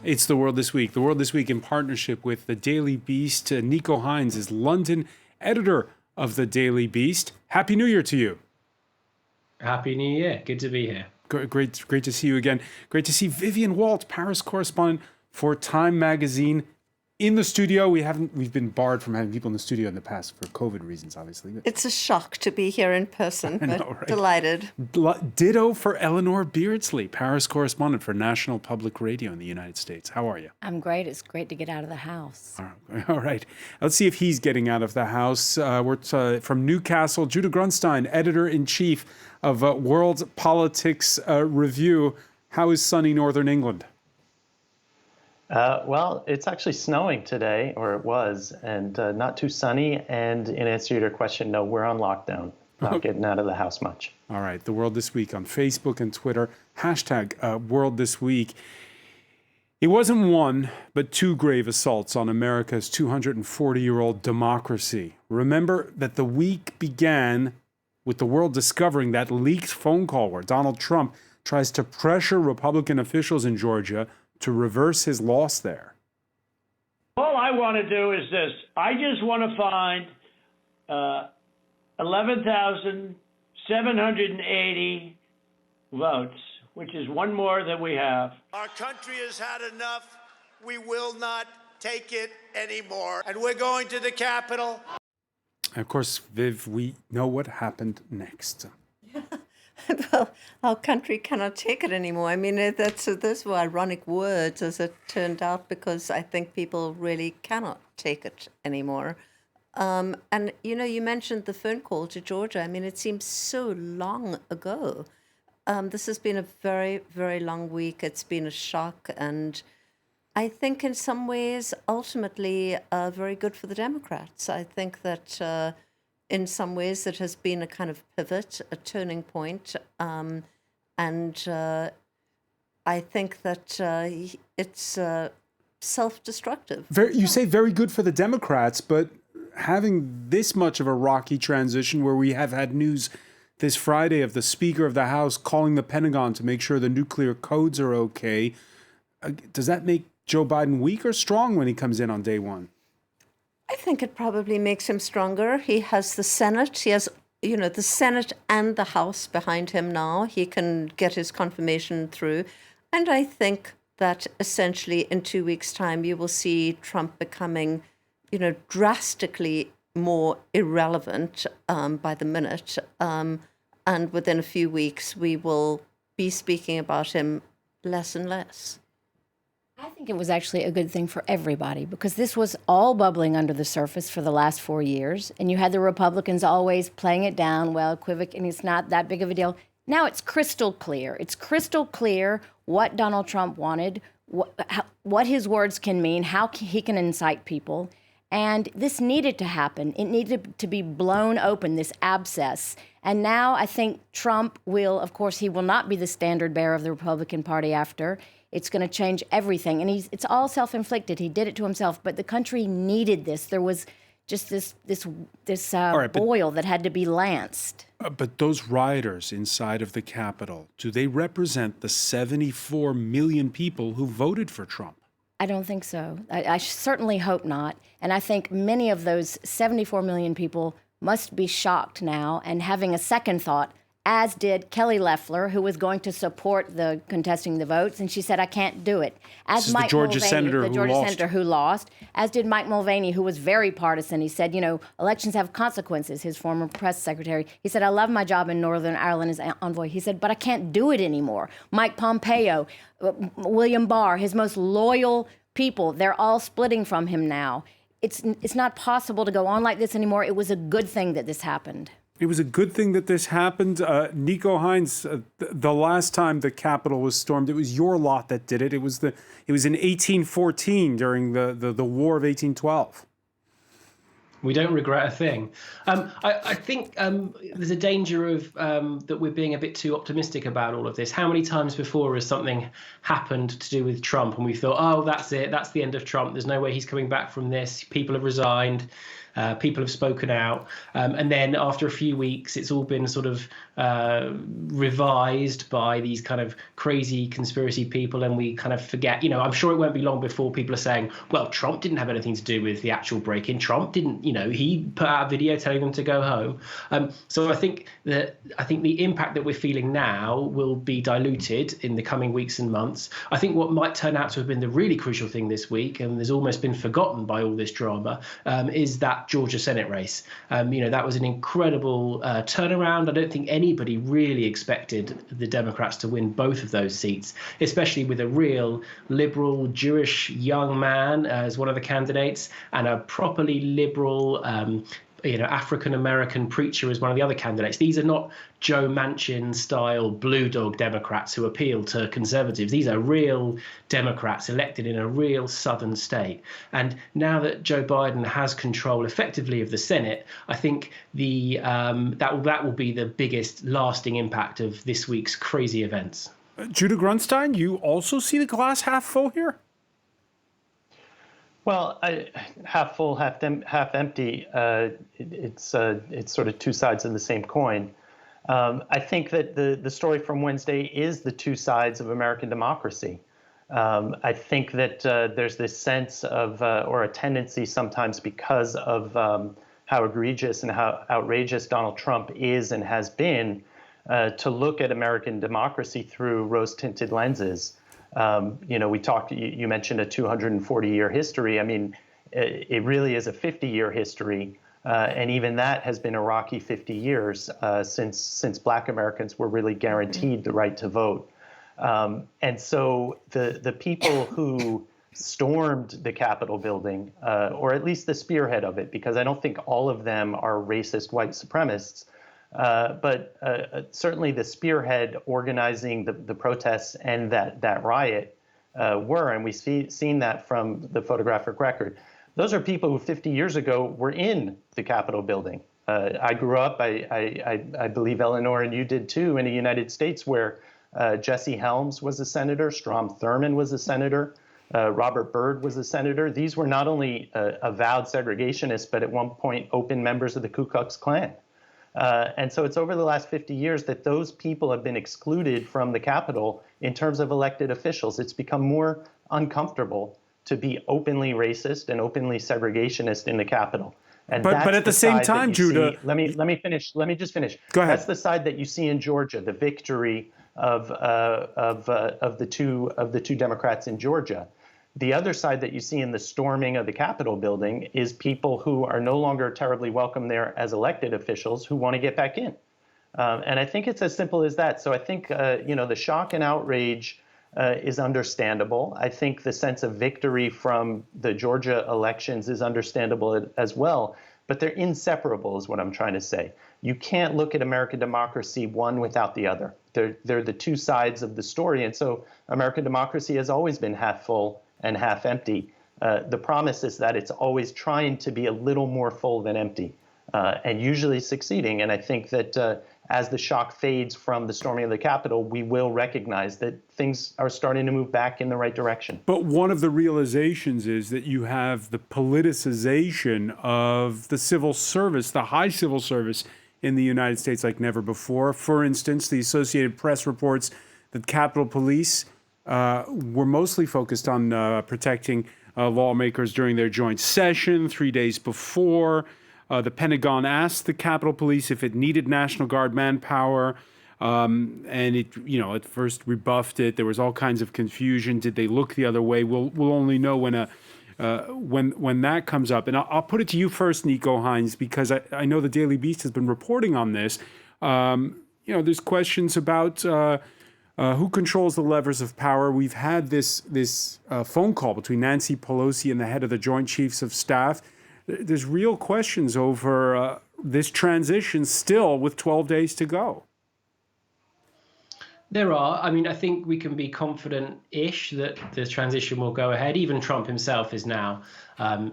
It's The World This Week. The World This Week in partnership with The Daily Beast. Nico Hines is London editor of The Daily Beast. Happy New Year to you. Happy New Year. Good to be here. Great to see you again. Great to see Vivian Walt, Paris correspondent for Time magazine, in the studio. We've been barred from having people in the studio in the past for COVID reasons, obviously. It's a shock to be here in person, but right? Delighted. Ditto for Eleanor Beardsley, Paris correspondent for National Public Radio in the United States. How are you? I'm great. It's great to get out of the house. All right. Let's see if he's getting out of the house. We're from Newcastle, Judah Grunstein, editor-in-chief of World Politics Review. How is sunny Northern England? Well, it's actually snowing today, or it was, and not too sunny. And in answer to your question, no, we're on lockdown, not getting out of the house much. All right. The World This Week on Facebook and Twitter. Hashtag World This Week. It wasn't one, but two grave assaults on America's 240-year-old democracy. Remember that the week began with the world discovering that leaked phone call where Donald Trump tries to pressure Republican officials in Georgia to reverse his loss there. All I want to do is this. I just want to find 11,780 votes, which is one more than we have. Our country has had enough. We will not take it anymore. And we're going to the Capitol. And of course, Viv, we know what happened next. Well, our country cannot take it anymore. I mean, those were ironic words, as it turned out, because I think people really cannot take it anymore. And, you mentioned the phone call to Georgia. I mean, it seems so long ago. This has been a very, very long week. It's been a shock. And I think in some ways, ultimately, very good for the Democrats. I think that in some ways, it has been a kind of pivot, a turning point. And I think that it's self-destructive. You say very good for the Democrats, but having this much of a rocky transition where we have had news this Friday of the Speaker of the House calling the Pentagon to make sure the nuclear codes are okay, does that make Joe Biden weak or strong when he comes in on day one? I think it probably makes him stronger. He has the Senate. He has, the Senate and the House behind him now. He can get his confirmation through. And I think that essentially in 2 weeks' time, you will see Trump becoming, drastically more irrelevant by the minute. And within a few weeks, we will be speaking about him less and less. I think it was actually a good thing for everybody because this was all bubbling under the surface for the last 4 years. And you had the Republicans always playing it down, well, equivocally, it's not that big of a deal. Now it's crystal clear. It's crystal clear what Donald Trump wanted, what his words can mean, how he can incite people. And this needed to happen. It needed to be blown open, this abscess. And now I think Trump will, of course, he will not be the standard bearer of the Republican Party after. It's going to change everything. And it's all self-inflicted. He did it to himself. But the country needed this. There was just this boil that had to be lanced. But those rioters inside of the Capitol, do they represent the 74 million people who voted for Trump? I don't think so. I certainly hope not. And I think many of those 74 million people must be shocked now and having a second thought, as did Kelly Loeffler, who was going to support the contesting the votes, and she said, I can't do it. As Mike Mulvaney, the Georgia senator who lost, as did Mike Mulvaney, who was very partisan. He said, elections have consequences, his former press secretary. He said, I love my job in Northern Ireland as envoy. He said, but I can't do it anymore. Mike Pompeo, William Barr, his most loyal people, they're all splitting from him now. It's not possible to go on like this anymore. It was a good thing that this happened. It was a good thing that this happened. Nico Hines, the last time the Capitol was stormed, it was your lot that did it. It was in 1814 during the War of 1812. We don't regret a thing. I think there's a danger of that we're being a bit too optimistic about all of this. How many times before has something happened to do with Trump and we thought, oh, that's it, that's the end of Trump. There's no way he's coming back from this. People have resigned. People have spoken out. And then after a few weeks, it's all been sort of revised by these kind of crazy conspiracy people. And we kind of forget, I'm sure it won't be long before people are saying, well, Trump didn't have anything to do with the actual break-in. Trump didn't, he put out a video telling them to go home. So I think the impact that we're feeling now will be diluted in the coming weeks and months. I think what might turn out to have been the really crucial thing this week, and has almost been forgotten by all this drama, is that Georgia Senate race. That was an incredible turnaround. I don't think anybody really expected the Democrats to win both of those seats, especially with a real liberal Jewish young man as one of the candidates and a properly liberal African-American preacher as one of the other candidates. These are not Joe Manchin style blue dog Democrats who appeal to conservatives. These are real Democrats elected in a real southern state. And now that Joe Biden has control effectively of the Senate, I think that will be the biggest lasting impact of this week's crazy events. Judah Grunstein, you also see the glass half full here? Well, half full, half empty. It's sort of two sides of the same coin. I think that the story from Wednesday is the two sides of American democracy. I think that there's this sense of, or a tendency sometimes because of how egregious and how outrageous Donald Trump is and has been, to look at American democracy through rose-tinted lenses. We talked, you mentioned a 240-year history. I mean, it really is a 50-year history. And even that has been a rocky 50 years since Black Americans were really guaranteed the right to vote. And so the people who stormed the Capitol building, or at least the spearhead of it, because I don't think all of them are racist white supremacists, but certainly the spearhead organizing the protests and that riot were, and we've seen that from the photographic record. Those are people who 50 years ago were in the Capitol building. I grew up, I believe Eleanor and you did too, in the United States where Jesse Helms was a senator, Strom Thurmond was a senator, Robert Byrd was a senator. These were not only avowed segregationists, but at one point open members of the Ku Klux Klan. And so it's over the last 50 years that those people have been excluded from the Capitol in terms of elected officials. It's become more uncomfortable to be openly racist and openly segregationist in the Capitol. And but at the same time, Judah, let me finish. Let me just finish. Go ahead. That's the side that you see in Georgia, the victory of the two Democrats in Georgia. The other side that you see in the storming of the Capitol building is people who are no longer terribly welcome there as elected officials who want to get back in. And I think it's as simple as that. So I think, the shock and outrage is understandable. I think the sense of victory from the Georgia elections is understandable as well. But they're inseparable is what I'm trying to say. You can't look at American democracy one without the other. They're the two sides of the story. And so American democracy has always been half full and half empty. The promise is that it's always trying to be a little more full than empty, and usually succeeding. And I think that as the shock fades from the storming of the Capitol, we will recognize that things are starting to move back in the right direction. But one of the realizations is that you have the politicization of the civil service, the high civil service in the United States like never before. For instance, the Associated Press reports that Capitol Police were mostly focused on protecting lawmakers during their joint session 3 days before. The Pentagon asked the Capitol Police if it needed National Guard manpower, and it, at first rebuffed it. There was all kinds of confusion. Did they look the other way? We'll only know when that comes up. And I'll put it to you first, Nico Hines, because I know the Daily Beast has been reporting on this. There's questions about who controls the levers of power. We've had this phone call between Nancy Pelosi and the head of the Joint Chiefs of Staff. There's real questions over this transition still with 12 days to go. There are. I mean, I think we can be confident-ish that the transition will go ahead. Even Trump himself is now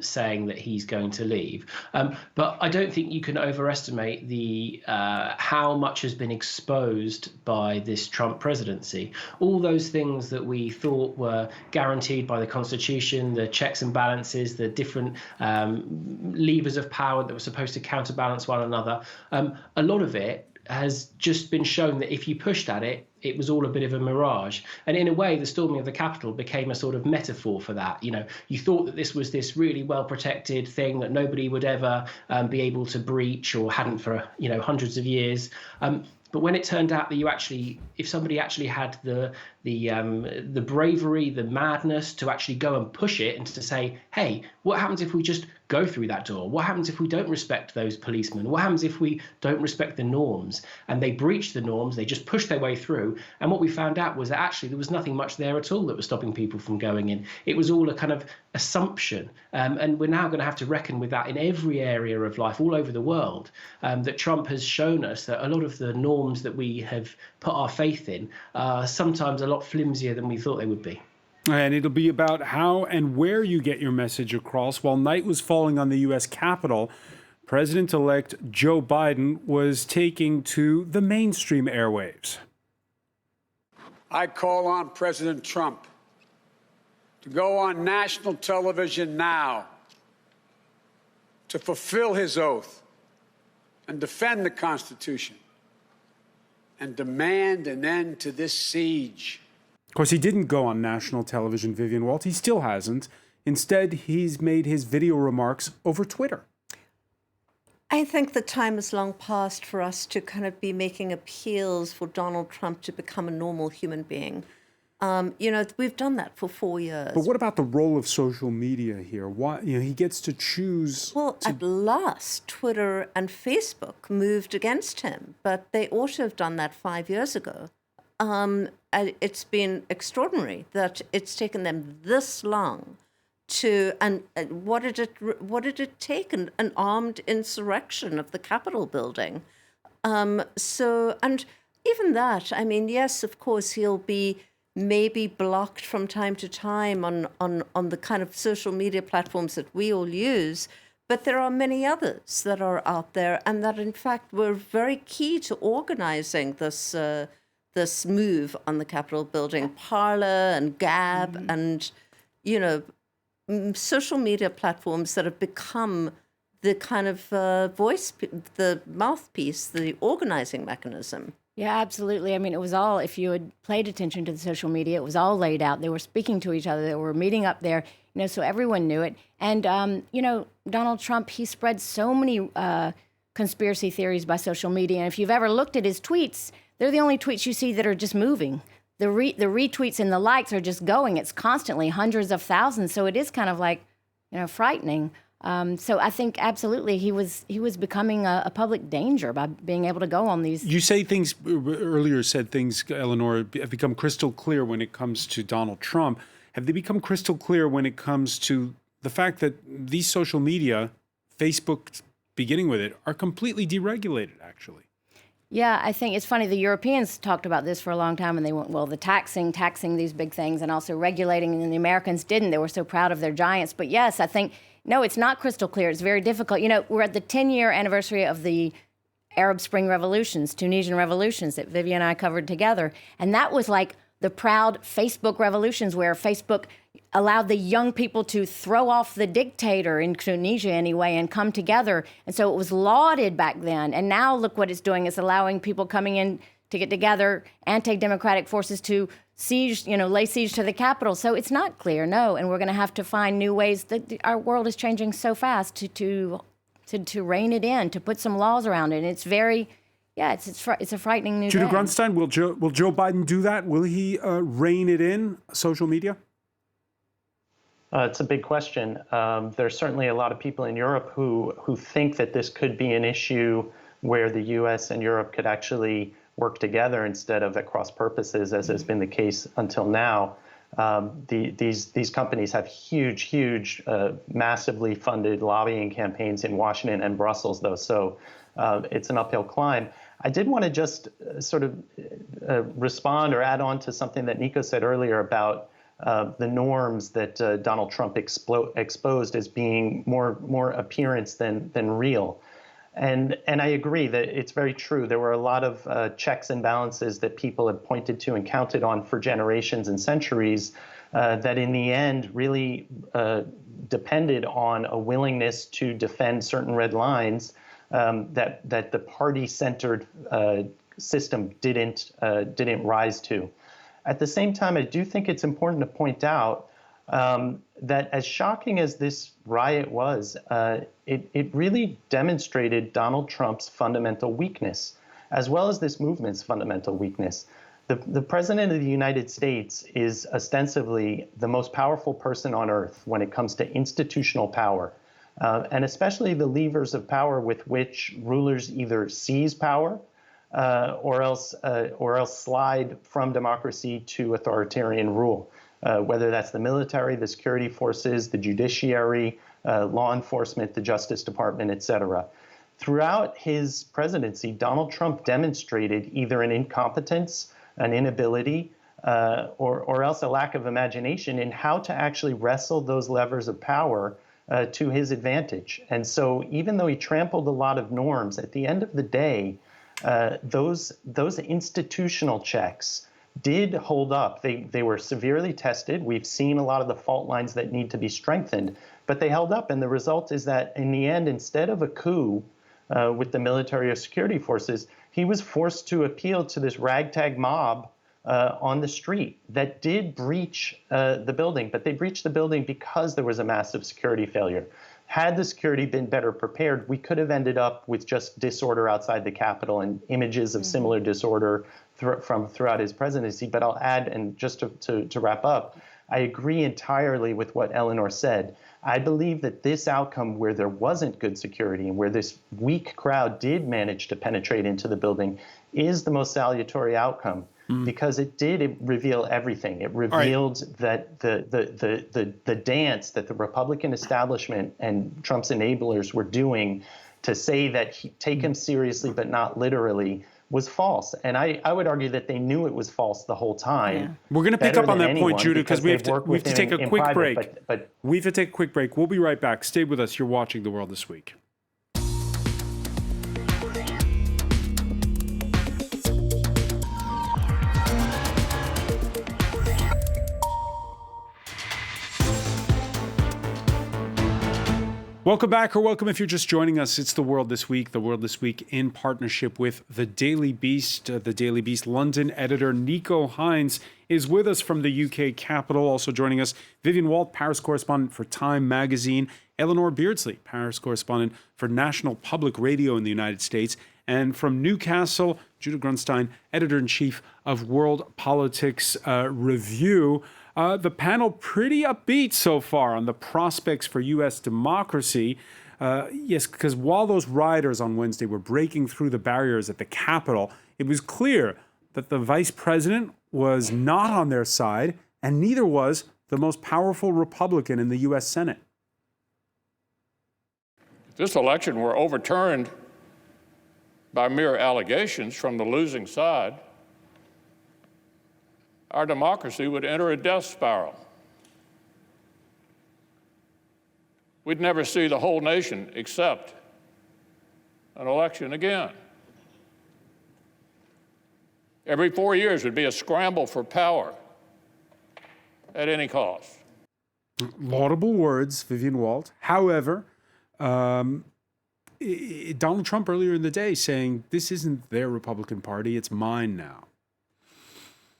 saying that he's going to leave. But I don't think you can overestimate the how much has been exposed by this Trump presidency. All those things that we thought were guaranteed by the Constitution, the checks and balances, the different levers of power that were supposed to counterbalance one another, a lot of it has just been shown that if you pushed at it, it was all a bit of a mirage. And in a way, the storming of the Capitol became a sort of metaphor for that. You know, you thought that this was this really well-protected thing that nobody would ever be able to breach, or hadn't for, hundreds of years. But when it turned out that you actually, if somebody actually had the bravery, the madness to actually go and push it, and to say, hey, what happens if we just go through that door? What happens if we don't respect those policemen? What happens if we don't respect the norms? And they breached the norms, they just pushed their way through. And what we found out was that actually there was nothing much there at all that was stopping people from going in. It was all a kind of assumption. And we're now going to have to reckon with that in every area of life all over the world, that Trump has shown us that a lot of the norms that we have put our faith in are sometimes a lot flimsier than we thought they would be. And it'll be about how and where you get your message across. While night was falling on the U.S. Capitol, President-elect Joe Biden was taking to the mainstream airwaves. I call on President Trump to go on national television now to fulfill his oath and defend the Constitution and demand an end to this siege. Of course, he didn't go on national television, Vivian Walt. He still hasn't. Instead, he's made his video remarks over Twitter. I think the time is long past for us to kind of be making appeals for Donald Trump to become a normal human being. We've done that for 4 years. But what about the role of social media here? Why, he gets to choose. Well, at last, Twitter and Facebook moved against him, but they ought to have done that 5 years ago. It's been extraordinary that it's taken them this long to, and what did it take? An armed insurrection of the Capitol building. And even that, I mean, yes, of course, he'll be maybe blocked from time to time on the kind of social media platforms that we all use, but there are many others that are out there, and that, in fact, were very key to organizing this move on the Capitol building. Parler and Gab and, social media platforms that have become the kind of voice, the mouthpiece, the organizing mechanism. Yeah, absolutely. I mean, it was all, if you had paid attention to the social media, it was all laid out. They were speaking to each other. They were meeting up there, so everyone knew it. And, Donald Trump, he spread so many conspiracy theories by social media. And if you've ever looked at his tweets, they're the only tweets you see that are just moving. The retweets and the likes are just going. It's constantly hundreds of thousands. So it is kind of like, frightening. So I think absolutely he was becoming a public danger by being able to go on these. You say things earlier, said things, Eleanor, have become crystal clear when it comes to Donald Trump. Have they become crystal clear when it comes to the fact that these social media, Facebook beginning with it, are completely deregulated, actually? Yeah, I think it's funny. The Europeans talked about this for a long time, and they went, well, the taxing these big things and also regulating, and the Americans didn't. They were so proud of their giants. But yes, I think, no, it's not crystal clear. It's very difficult. We're at the 10-year anniversary of the Arab Spring revolutions, Tunisian revolutions that Vivian and I covered together. And that was like the proud Facebook revolutions where Facebook allowed the young people to throw off the dictator in Tunisia anyway and come together. And so it was lauded back then. And now look what it's doing. It's allowing people coming in to get together, anti-democratic forces to siege, lay siege to the Capitol. So it's not clear, no. And we're going to have to find new ways. That our world is changing so fast to rein it in, to put some laws around it. And it's very, it's a frightening new Judah day. Grunstein, will Joe Biden do that? Will he rein it in, social media? It's a big question. There's certainly a lot of people in Europe who think that this could be an issue where the U.S. and Europe could actually work together instead of at cross purposes, as has been the case until now. These companies have huge, massively funded lobbying campaigns in Washington and Brussels, though. So it's an uphill climb. I did want to just sort of respond or add on to something that Nico said earlier about the norms that Donald Trump exposed as being more appearance than real. And I agree that it's very true. There were a lot of checks and balances that people have pointed to and counted on for generations and centuries that in the end really depended on a willingness to defend certain red lines that the party-centered system didn't rise to. At the same time, I do think it's important to point out that as shocking as this riot was, it really demonstrated Donald Trump's fundamental weakness, as well as this movement's fundamental weakness. The President of the United States is ostensibly the most powerful person on earth when it comes to institutional power, and especially the levers of power with which rulers either seize power or else slide from democracy to authoritarian rule, whether that's the military, the security forces, the judiciary, law enforcement, the Justice Department, et cetera. Throughout his presidency, Donald Trump demonstrated either an incompetence, an inability, or else a lack of imagination in how to actually wrestle those levers of power to his advantage. And so even though he trampled a lot of norms, at the end of the day, those institutional checks did hold up. They were severely tested. We've seen a lot of the fault lines that need to be strengthened, but they held up. And the result is that in the end, instead of a coup with the military or security forces, he was forced to appeal to this ragtag mob on the street that did breach the building. But they breached the building because there was a massive security failure. Had the security been better prepared, we could have ended up with just disorder outside the Capitol and images of similar disorder from throughout his presidency. But I'll add, and just to wrap up, I agree entirely with what Eleanor said. I believe that this outcome, where there wasn't good security and where this weak crowd did manage to penetrate into the building, is the most salutary outcome. Because it did reveal everything. It revealed that the dance that the Republican establishment and Trump's enablers were doing to say that take him seriously but not literally was false. And I would argue that they knew it was false the whole time. Yeah. We're going to pick up on that point, Judah, because we have to take a quick break. We have to take a quick break. We'll be right back. Stay with us. You're watching The World This Week. Welcome back, or welcome if you're just joining us. It's The World This Week. The World This Week in partnership with The Daily Beast. The Daily Beast London editor Nico Hines is with us from the UK capital. Also joining us, Vivian Walt, Paris correspondent for Time magazine. Eleanor Beardsley, Paris correspondent for National Public Radio in the United States. And from Newcastle, Judah Grunstein, editor-in-chief of World Politics Review. The panel pretty upbeat so far on the prospects for U.S. democracy. Yes, because while those rioters on Wednesday were breaking through the barriers at the Capitol, it was clear that the vice president was not on their side, and neither was the most powerful Republican in the U.S. Senate. If this election were overturned by mere allegations from the losing side, our democracy would enter a death spiral. We'd never see the whole nation accept an election again. Every 4 years would be a scramble for power at any cost. Laudable words, Vivian Walt. However, Donald Trump earlier in the day saying, this isn't their Republican Party, it's mine now.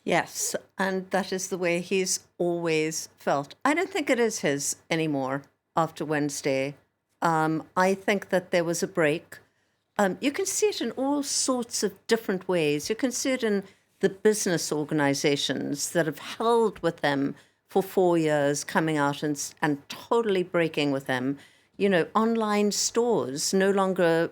Yes, and that is the way he's always felt. I don't think it is his anymore after Wednesday. I think that there was a break. You can see it in all sorts of different ways. You can see it in the business organizations that have held with him for 4 years, coming out and totally breaking with him. You know, online stores no longer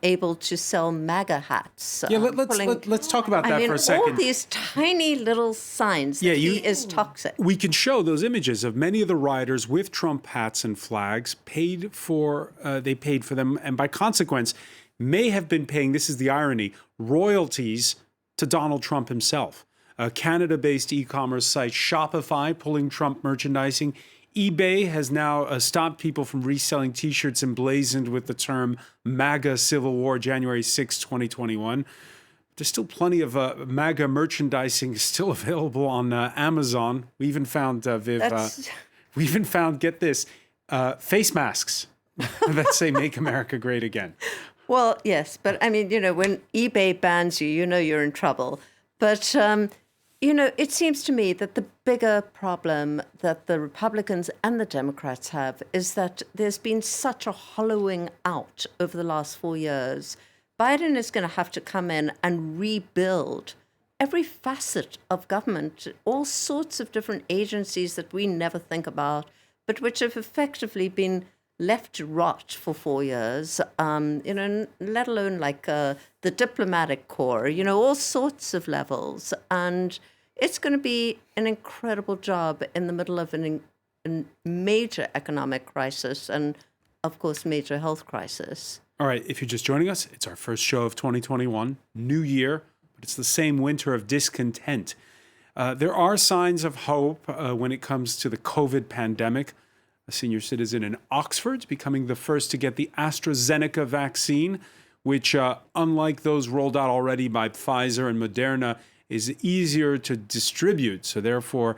able to sell MAGA hats. Yeah, let's talk about that for a second. All these tiny little signs that he is toxic. We can show those images of many of the rioters with Trump hats and flags, they paid for them, and by consequence, may have been paying, this is the irony, royalties to Donald Trump himself. A Canada-based e-commerce site, Shopify, pulling Trump merchandising. eBay has now stopped people from reselling T-shirts emblazoned with the term MAGA Civil War, January 6, 2021. There's still plenty of MAGA merchandising still available on Amazon. We even found, Viv, we even found, get this, face masks that say "Make America Great Again." Well, yes, but I mean, when eBay bans you, you're in trouble. But, it seems to me that the bigger problem that the Republicans and the Democrats have is that there's been such a hollowing out over the last 4 years. Biden is going to have to come in and rebuild every facet of government, all sorts of different agencies that we never think about, but which have effectively been left to rot for 4 years, let alone like the diplomatic corps, all sorts of levels. And it's going to be an incredible job in the middle of a major economic crisis and, of course, major health crisis. All right, if you're just joining us, it's our first show of 2021, new year, but it's the same winter of discontent. There are signs of hope when it comes to the COVID pandemic. A senior citizen in Oxford becoming the first to get the AstraZeneca vaccine, which, unlike those rolled out already by Pfizer and Moderna, is easier to distribute. So therefore,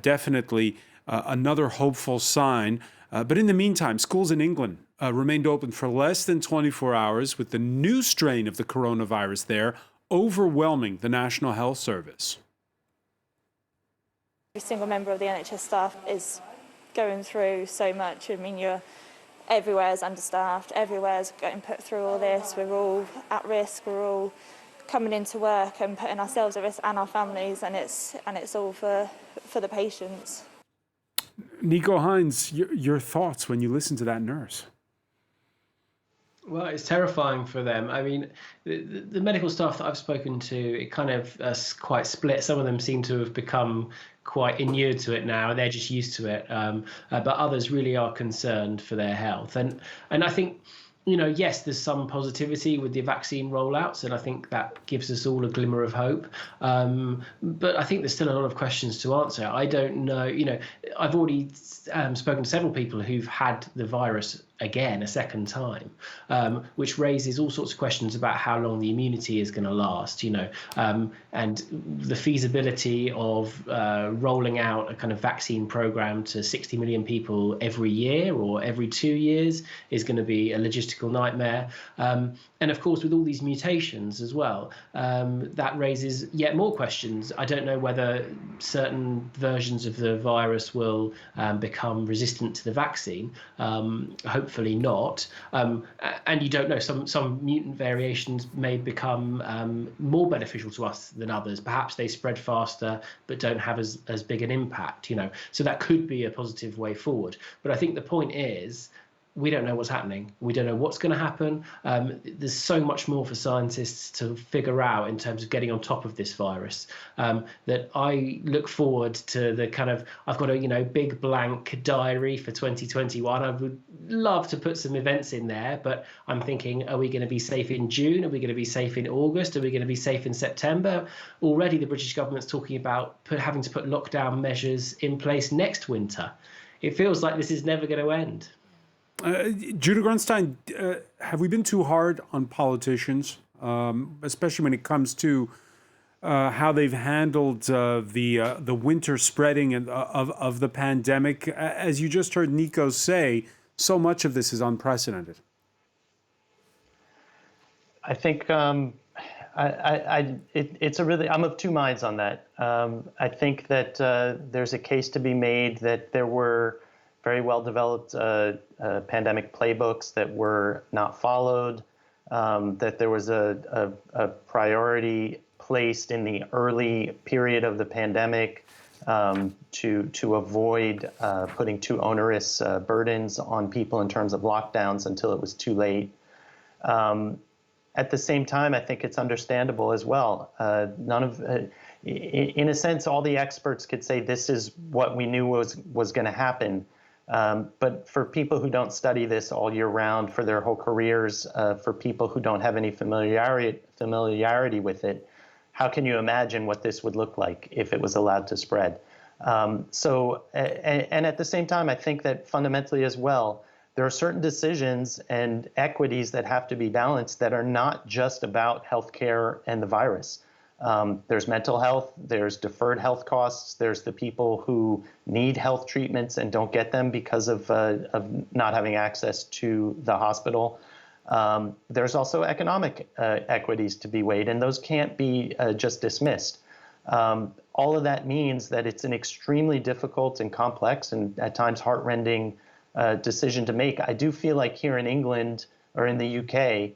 definitely another hopeful sign. But in the meantime, schools in England remained open for less than 24 hours with the new strain of the coronavirus there overwhelming the National Health Service. Every single member of the NHS staff is going through so much. I mean, everywhere's understaffed, everywhere's getting put through all this. We're all at risk, we're all coming into work and putting ourselves at risk and our families, and it's all for the patients. Nico Hines, your thoughts when you listen to that nurse? Well, it's terrifying for them. I mean, the medical staff that I've spoken to, it kind of quite split. Some of them seem to have become quite inured to it now, and they're just used to it. But others really are concerned for their health. And I think, yes, there's some positivity with the vaccine rollouts, and I think that gives us all a glimmer of hope. But I think there's still a lot of questions to answer. I don't know. I've already spoken to several people who've had the virus again a second time, which raises all sorts of questions about how long the immunity is going to last, and the feasibility of rolling out a kind of vaccine program to 60 million people every year or every 2 years is going to be a logistical nightmare. And of course, with all these mutations as well, that raises yet more questions. I don't know whether certain versions of the virus will become resistant to the vaccine. Hopefully not. And you don't know, some mutant variations may become more beneficial to us than others. Perhaps they spread faster but don't have as big an impact, So that could be a positive way forward. But I think the point is, we don't know what's happening. We don't know what's going to happen. There's so much more for scientists to figure out in terms of getting on top of this virus, that I look forward to the kind of, I've got a big blank diary for 2021. I would love to put some events in there, but I'm thinking, are we going to be safe in June? Are we going to be safe in August? Are we going to be safe in September? Already the British government's talking about having to put lockdown measures in place next winter. It feels like this is never going to end. Judah Grunstein, have we been too hard on politicians, especially when it comes to how they've handled the winter spreading of the pandemic? As you just heard Nico say, so much of this is unprecedented. I think it's I'm of two minds on that. I think that there's a case to be made that there were very well-developed pandemic playbooks that were not followed, that there was a priority placed in the early period of the pandemic to avoid putting too onerous burdens on people in terms of lockdowns until it was too late. At the same time, I think it's understandable as well. In a sense, all the experts could say this is what we knew was going to happen. But for people who don't study this all year round for their whole careers, for people who don't have any familiarity with it, how can you imagine what this would look like if it was allowed to spread? And at the same time, I think that fundamentally as well, there are certain decisions and equities that have to be balanced that are not just about healthcare and the virus. There's mental health, there's deferred health costs, there's the people who need health treatments and don't get them because of not having access to the hospital. There's also economic equities to be weighed, and those can't be just dismissed. All of that means that it's an extremely difficult and complex and at times heartrending decision to make. I do feel like here in England or in the UK,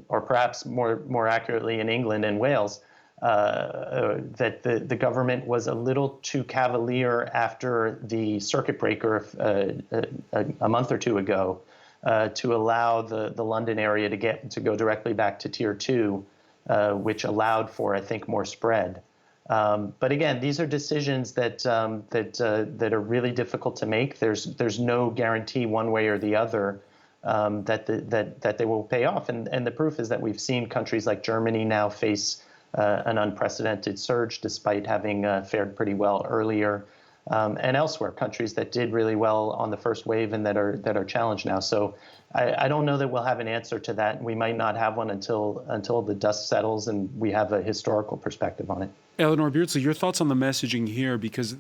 or perhaps more accurately in England and Wales, that the government was a little too cavalier after the circuit breaker a month or two ago to allow the London area to go directly back to tier 2, which allowed for, I think, more spread. But again, these are decisions that are really difficult to make. There's no guarantee one way or the other that they will pay off. And the proof is that we've seen countries like Germany now face an unprecedented surge despite having fared pretty well earlier, and elsewhere, countries that did really well on the first wave and that are challenged now. So I don't know that we'll have an answer to that. We might not have one until the dust settles and we have a historical perspective on it. Eleanor Beardsley, your thoughts on the messaging here, because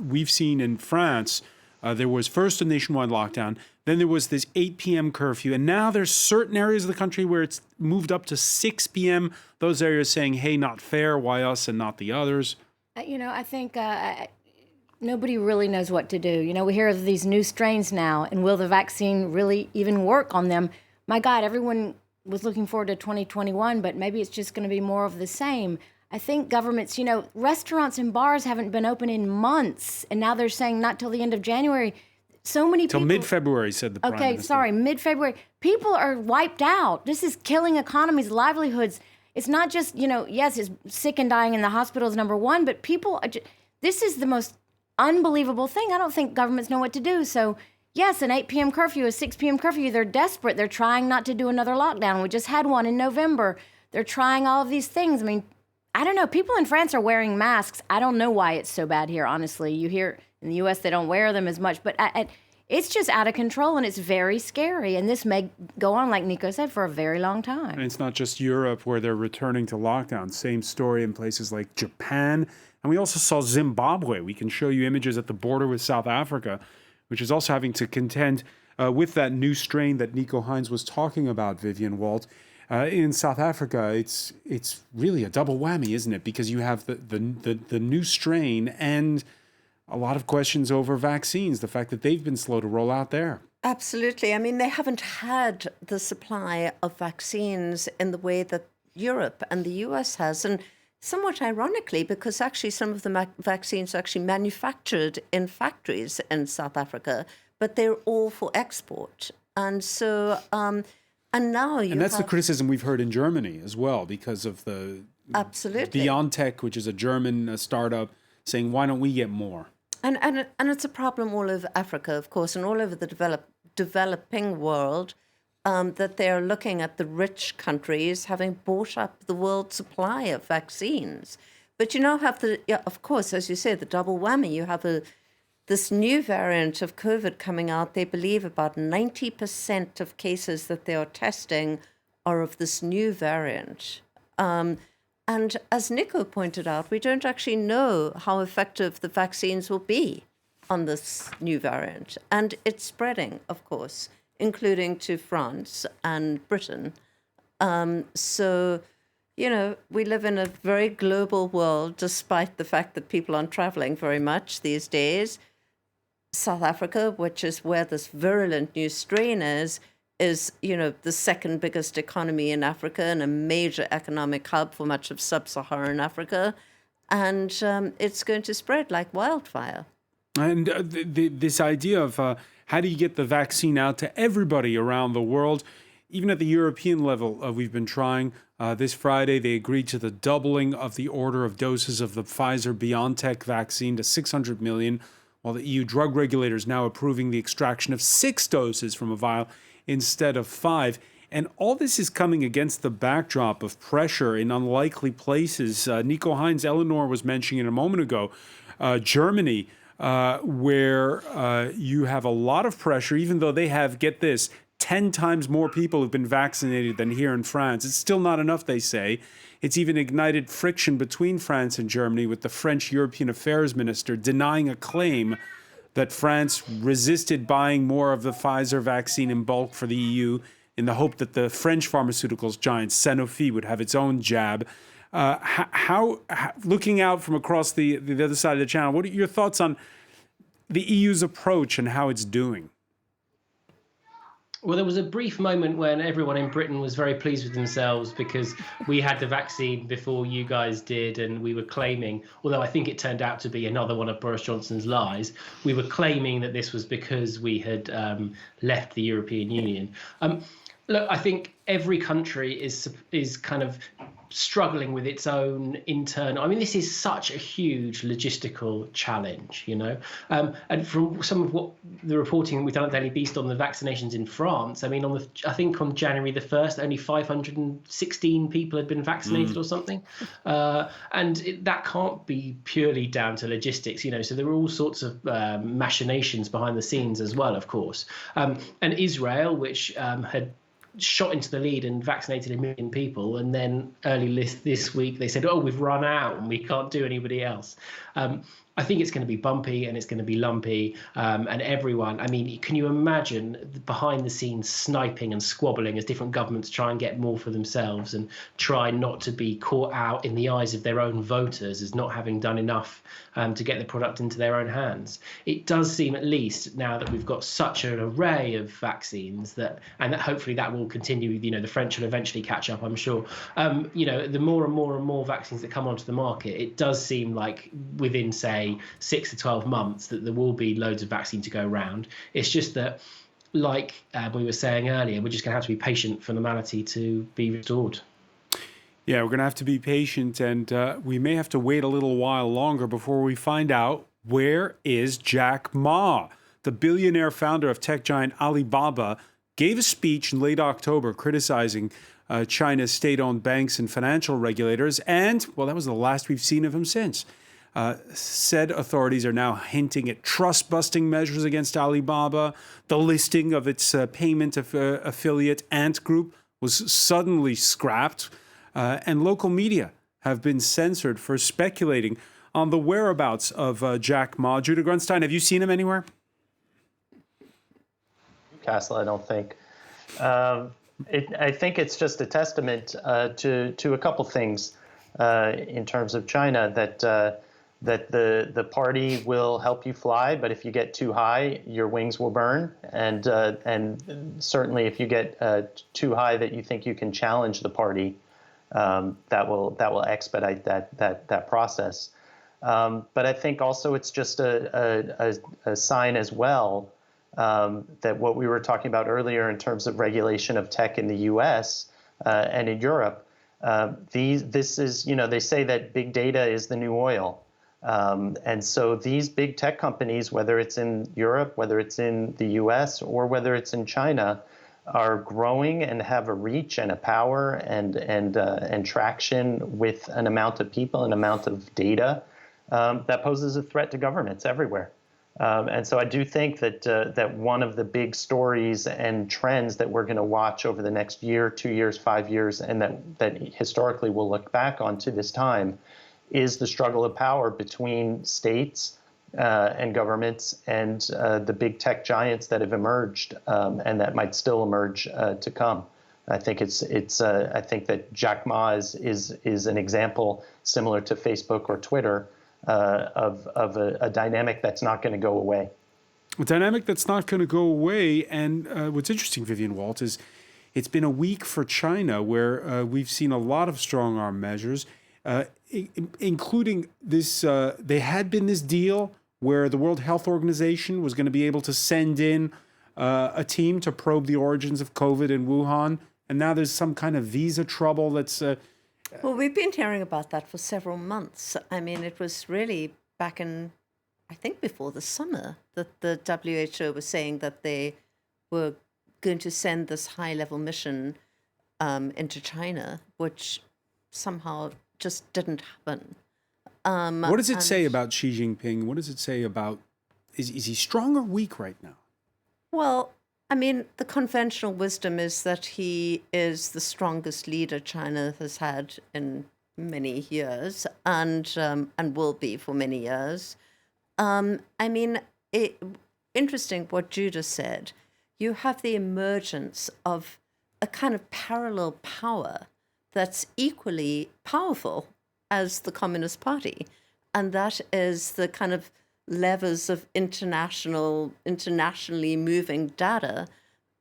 we've seen in France, there was first a nationwide lockdown, then there was this 8 p.m. curfew, and now there's certain areas of the country where it's moved up to 6 p.m. Those areas saying, hey, not fair, why us and not the others? I think nobody really knows what to do. We hear of these new strains now, and will the vaccine really even work on them? My God, everyone was looking forward to 2021, but maybe it's just going to be more of the same. I think governments, restaurants and bars haven't been open in months, and now they're saying not till the end of January. So many people. Till mid-February, said the Prime Minister. Okay, sorry, mid-February. People are wiped out. This is killing economies, livelihoods. It's not just, yes, it's sick and dying in the hospitals, number one, but people are this is the most unbelievable thing. I don't think governments know what to do. So, yes, an 8 p.m. curfew, a 6 p.m. curfew, they're desperate. They're trying not to do another lockdown. We just had one in November. They're trying all of these things. I mean, I don't know. People in France are wearing masks. I don't know why it's so bad here, honestly. You hear in the U.S. they don't wear them as much, but it's just out of control, and it's very scary. And this may go on, like Nico said, for a very long time. And it's not just Europe where they're returning to lockdown. Same story in places like Japan. And we also saw Zimbabwe. We can show you images at the border with South Africa, which is also having to contend with that new strain that Nico Hines was talking about, Vivian Walt. In South Africa, it's really a double whammy, isn't it? Because you have the new strain and a lot of questions over vaccines, the fact that they've been slow to roll out there. Absolutely. I mean, they haven't had the supply of vaccines in the way that Europe and the US has. And somewhat ironically, because actually some of the vaccines are actually manufactured in factories in South Africa, but they're all for export. And so... And now you that's the criticism we've heard in Germany as well, because of the absolutely BioNTech, which is a German startup, saying, why don't we get more? And it's a problem all over Africa, of course, and all over the developing world, that they're looking at the rich countries having bought up the world supply of vaccines. But you now have of course, as you say, the double whammy. You have this new variant of COVID coming out. They believe about 90% of cases that they are testing are of this new variant. And as Nico pointed out, we don't actually know how effective the vaccines will be on this new variant. And it's spreading, of course, including to France and Britain. So, we live in a very global world, despite the fact that people aren't traveling very much these days. South Africa, which is where this virulent new strain is, the second biggest economy in Africa and a major economic hub for much of sub-Saharan Africa. And it's going to spread like wildfire. And this idea of how do you get the vaccine out to everybody around the world? Even at the European level, we've been trying. This Friday, they agreed to the doubling of the order of doses of the Pfizer-BioNTech vaccine to 600 million. while the EU drug regulator is now approving the extraction of 6 doses from a vial instead of 5. And all this is coming against the backdrop of pressure in unlikely places. Nico Hines, Eleanor was mentioning a moment ago, Germany, where you have a lot of pressure, even though they have, get this, 10 times more people who've been vaccinated than here in France. It's still not enough, they say. It's even ignited friction between France and Germany, with the French European Affairs Minister denying a claim that France resisted buying more of the Pfizer vaccine in bulk for the EU in the hope that the French pharmaceuticals giant Sanofi would have its own jab. How looking out from across the other side of the channel, what are your thoughts on the EU's approach and how it's doing? Well, there was a brief moment when everyone in Britain was very pleased with themselves because we had the vaccine before you guys did, and we were claiming, although I think it turned out to be another one of Boris Johnson's lies, we were claiming that this was because we had left the European Union. Look, I think every country is kind of struggling with its own internal. I mean, this is such a huge logistical challenge, you know. And from some of what the reporting we've done at Daily Beast on the vaccinations in France, I mean, I think on January the 1st, only 516 people had been vaccinated or something, and that can't be purely down to logistics, you know. So there are all sorts of machinations behind the scenes as well, of course. And Israel, which had shot into the lead and vaccinated 1 million people, and then early this week they said, oh, we've run out and we can't do anybody else. I think it's going to be bumpy and it's going to be lumpy, and everyone, I mean, can you imagine behind the scenes sniping and squabbling as different governments try and get more for themselves and try not to be caught out in the eyes of their own voters as not having done enough to get the product into their own hands? It does seem, at least now that we've got such an array of vaccines, that hopefully that will continue. You know, the French will eventually catch up, I'm sure. You know, the more and more vaccines that come onto the market, it does seem like within, say, 6 to 12 months that there will be loads of vaccine to go around. It's just that, like we were saying earlier, we're just going to have to be patient for normality to be restored. Yeah, we're going to have to be patient, and we may have to wait a little while longer before we find out, where is Jack Ma? The billionaire founder of tech giant Alibaba gave a speech in late October criticizing China's state-owned banks and financial regulators, and, well, that was the last we've seen of him since. Said authorities are now hinting at trust-busting measures against Alibaba. The listing of its payment affiliate Ant Group was suddenly scrapped, and local media have been censored for speculating on the whereabouts of Jack Ma. Judah Grunstein, have you seen him anywhere? Castle, I don't think. I think it's just a testament to a couple things in terms of China, that the party will help you fly, but if you get too high, your wings will burn. And certainly if you get too high that you think you can challenge the party, that will expedite that process. But I think also it's just a sign as well that what we were talking about earlier in terms of regulation of tech in the U.S. And in Europe, this is, you know, they say that big data is the new oil. And so these big tech companies, whether it's in Europe, whether it's in the US, or whether it's in China, are growing and have a reach and a power and traction with an amount of people, an amount of data that poses a threat to governments everywhere. And so I do think that one of the big stories and trends that we're going to watch over the next year, 2 years, 5 years, and that historically we'll look back on to this time, is the struggle of power between states and governments and the big tech giants that have emerged and that might still emerge to come. I think I think that Jack Ma is an example similar to Facebook or Twitter of a dynamic that's not going to go away. A dynamic that's not going to go away. And what's interesting, Vivian Walt, is it's been a week for China where we've seen a lot of strong arm measures. Including this, there had been this deal where the World Health Organization was going to be able to send in a team to probe the origins of COVID in Wuhan. And now there's some kind of visa trouble that's... Well, we've been hearing about that for several months. I mean, it was really back in I think before the summer, that the WHO was saying that they were going to send this high-level mission into China, which somehow just didn't happen. What does it say about Xi Jinping? What does it say about, is he strong or weak right now? Well, I mean, the conventional wisdom is that he is the strongest leader China has had in many years and will be for many years. I mean, interesting what Judah said. You have the emergence of a kind of parallel power that's equally powerful as the Communist Party, and that is the kind of levers of internationally moving data,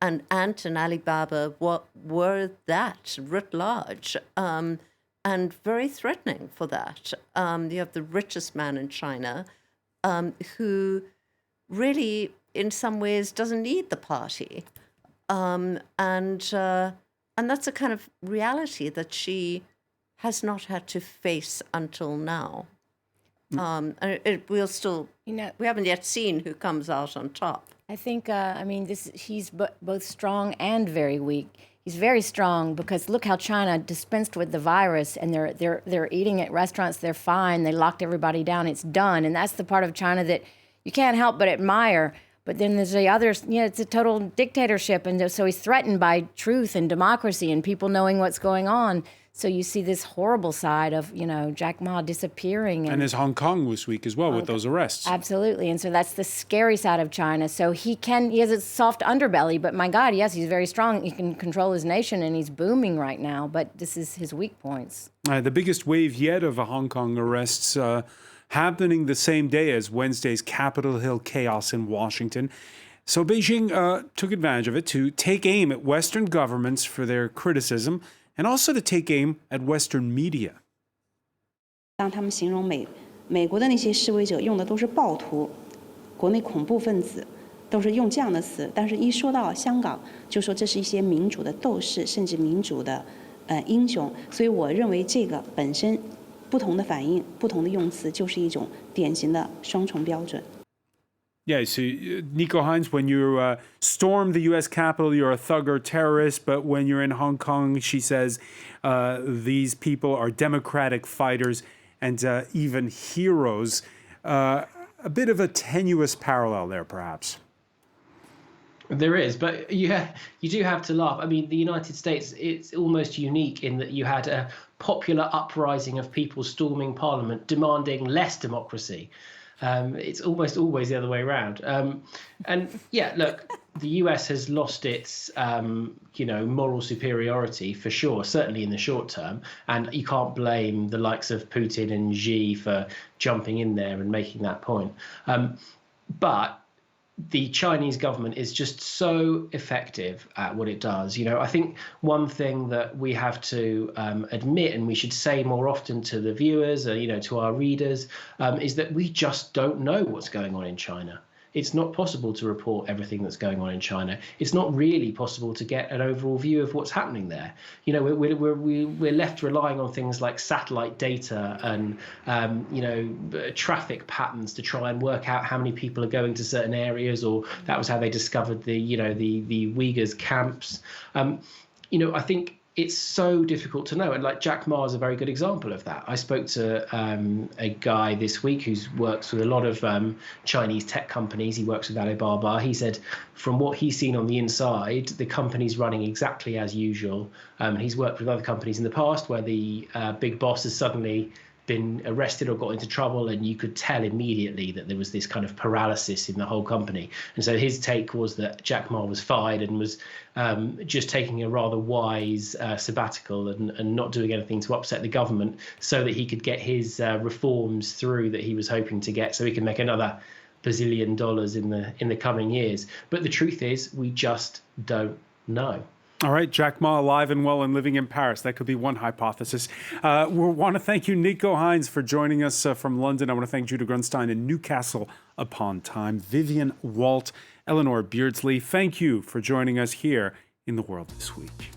and Ant and Alibaba were that writ large, and very threatening for that. You have the richest man in China, who really, in some ways, doesn't need the party, and that's a kind of reality that she has not had to face until now. And we'll still, we haven't yet seen who comes out on top. I think, he's both strong and very weak. He's very strong because look how China dispensed with the virus, and they're eating at restaurants. They're fine. They locked everybody down. It's done, and that's the part of China that you can't help but admire. But then there's the others. It's a total dictatorship, and so he's threatened by truth and democracy and people knowing what's going on. So you see this horrible side of, Jack Ma disappearing. And there's Hong Kong this week as well with those arrests. Absolutely. And so that's the scary side of China. So he has a soft underbelly, but my God, yes, he's very strong. He can control his nation, and he's booming right now. But this is his weak points. The biggest wave yet of Hong Kong arrests happening the same day as Wednesday's Capitol Hill chaos in Washington. So Beijing took advantage of it to take aim at Western governments for their criticism, and also to take aim at Western media. 当他们形容美国的那些示威者用的都是暴徒、国内恐怖分子，都是用这样的词。但是，一说到香港，就说这是一些民主的斗士，甚至民主的英雄。所以，我认为这个本身不同的反应、不同的用词，就是一种典型的双重标准。 Yeah, so Nico Hines, when you storm the U.S. Capitol, you're a thug or terrorist. But when you're in Hong Kong, she says these people are democratic fighters and even heroes. A bit of a tenuous parallel there, perhaps. There is, but you do have to laugh. I mean, the United States, it's almost unique in that you had a popular uprising of people storming Parliament, demanding less democracy. It's almost always the other way around. And yeah, look, the US has lost its, moral superiority for sure, certainly in the short term. And you can't blame the likes of Putin and Xi for jumping in there and making that point. But the Chinese government is just so effective at what it does. I think one thing that we have to admit, and we should say more often to the viewers, to our readers, is that we just don't know what's going on in China. It's not possible to report everything that's going on in China. It's not really possible to get an overall view of what's happening there. We're left relying on things like satellite data and traffic patterns to try and work out how many people are going to certain areas, or that was how they discovered the Uyghurs camps. I think it's so difficult to know. And like Jack Ma is a very good example of that. I spoke to a guy this week who works with a lot of Chinese tech companies. He works with Alibaba. He said from what he's seen on the inside, the company's running exactly as usual. He's worked with other companies in the past where the big boss has suddenly been arrested or got into trouble, and you could tell immediately that there was this kind of paralysis in the whole company. And so his take was that Jack Ma was fired and was just taking a rather wise sabbatical and not doing anything to upset the government so that he could get his reforms through that he was hoping to get, so he can make another bazillion dollars in the coming years. But the truth is, we just don't know. All right, Jack Ma alive and well and living in Paris. That could be one hypothesis. We want to thank you, Nico Hines, for joining us from London. I want to thank Judah Grunstein in Newcastle upon Tyne, Vivian Walt, Eleanor Beardsley. Thank you for joining us here in The World This Week.